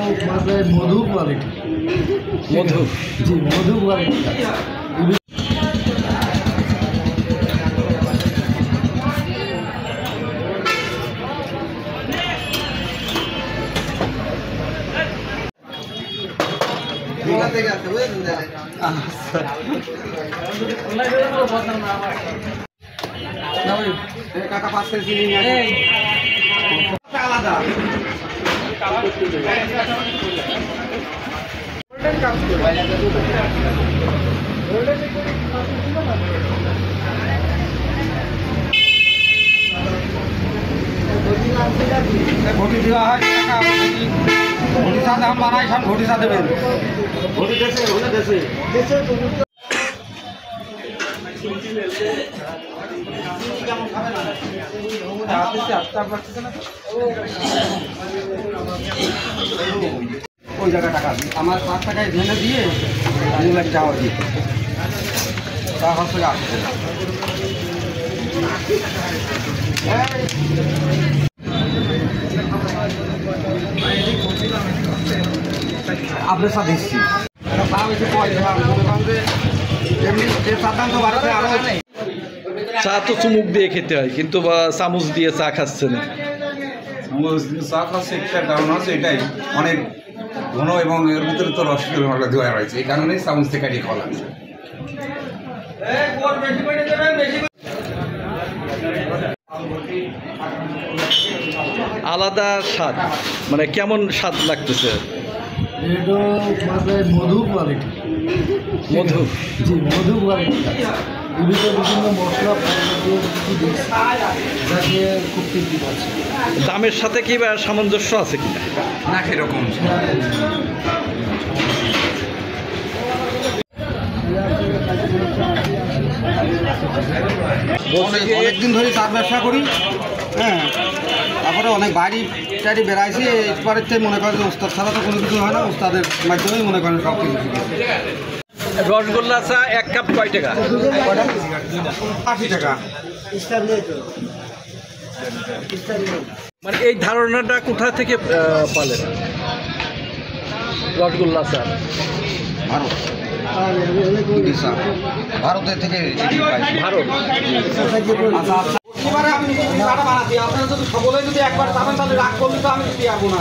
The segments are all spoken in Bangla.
मतलब मधु क्वालिटी मधु जी मधु क्वालिटी কাকা 5 কেজি নিয়ে আলাদা ঘটি দেওয়া হয় ঘটি চা দাম বানাই সব ঘটি চা দেবেন ঘটি দেশে হলে দেশে ওই জায়গা টাকা আমার 5 টাকায় ভেঙে দিয়ে 2 লাখ টাকা দিই তা হচ্ছে আসছে আপনার সাথে এসছি চা তো চুমুক দিয়ে খেতে হয়, কিন্তু বা চামচ দিয়ে চা খাচ্ছে না। চা খাচ্ছে একটা কারণ আছে, এটাই অনেক ঘন এবং এর ভিতরে তো রসের দেওয়া রয়েছে, এই কারণেই চামচ থেকে কাটিয়ে খাওয়া লাগছে। আলাদা স্বাদ, মানে কেমন স্বাদ লাগতেছে? এটা मतलब मधु क्वालिटी মধু जी मधु क्वालिटी বিভিন্ন মশলা যাকে খুব তৃপ্তি পাচ্ছে। দামের সাথে কি বা সামঞ্জস্য আছে কিনা? না সেরকম অনেকদিন ধরে চার ব্যবসা করি, হ্যাঁ, তারপরে অনেক বাড়ি টাড়ি বেড়াইছি, এরপরের থেকে মনে করেন ওস্তাদ ছাড়া তো কোনো কিছু হয় না, ওস্তাদের মাধ্যমেই মনে করেন সব কিছু শিখেছি। রসগোল্লা চা 1 কাপ কয় টাকা? 80 টাকা। মানে এই ধারণাটা কোথা থেকে পালেন রসগোল্লা চা? ভারত উড়িষ্যা, ভারতের থেকে ভারত। এবারে আমি চাটা বানাচ্ছি, আপনারা যদি সকলে যদি একবার যাবেন তাহলে রাগ করলে তো আমি দিতে পারবো না।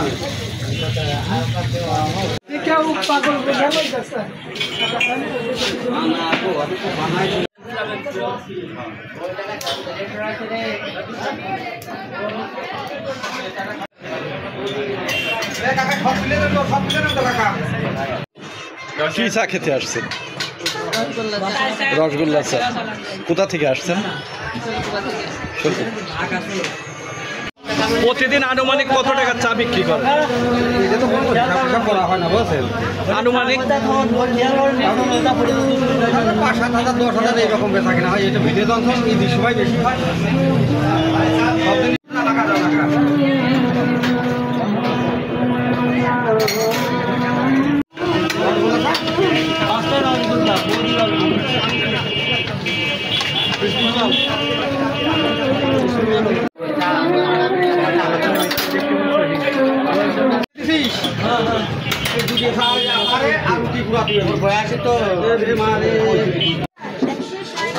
কি চা খেতে আসছেন? রসগোল্লা চা। কোথা থেকে আসছেন? প্রতিদিন আনুমানিক কত টাকার চা বিক্রি করেন? এটা তো কোনো হিসাব করা হয় না, বুঝছেন? আনুমানিক 5,000 10,000 এইরকম বেচা কিনা হয়। এটা ভিডিও যন্ত্র ঈদের সময় বেশি হয়, সব দিন টাকা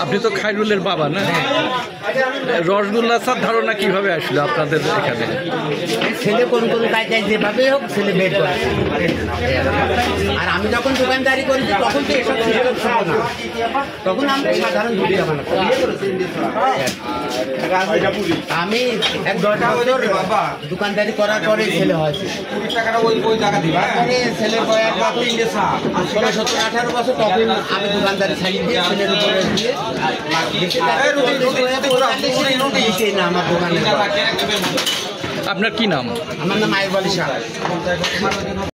আপনি তো খায়রুলের বাবা না? রসগোল্লা চার ধারণা কিভাবে আসলো আপনাদের এখানে? ছেলে কোন কাজে যেভাবে হোক ছেলে বের করে, আর আমি যখন দোকানদারি করেছি তখন তো এসব ছিল না, তখন আমরা সাধারণ আমি 1-10 বছর দোকানদারি করার পরে ছেলে হয়েছে। ছেলের বয়স 16-17-18 বছর, তখন আমি দোকানদারি ছাড়িয়ে দিয়ে ছেলের উপরে দিয়ে না আমার দোকানে। আপনার কি নাম? আমার নাম আইব আলী শাহ।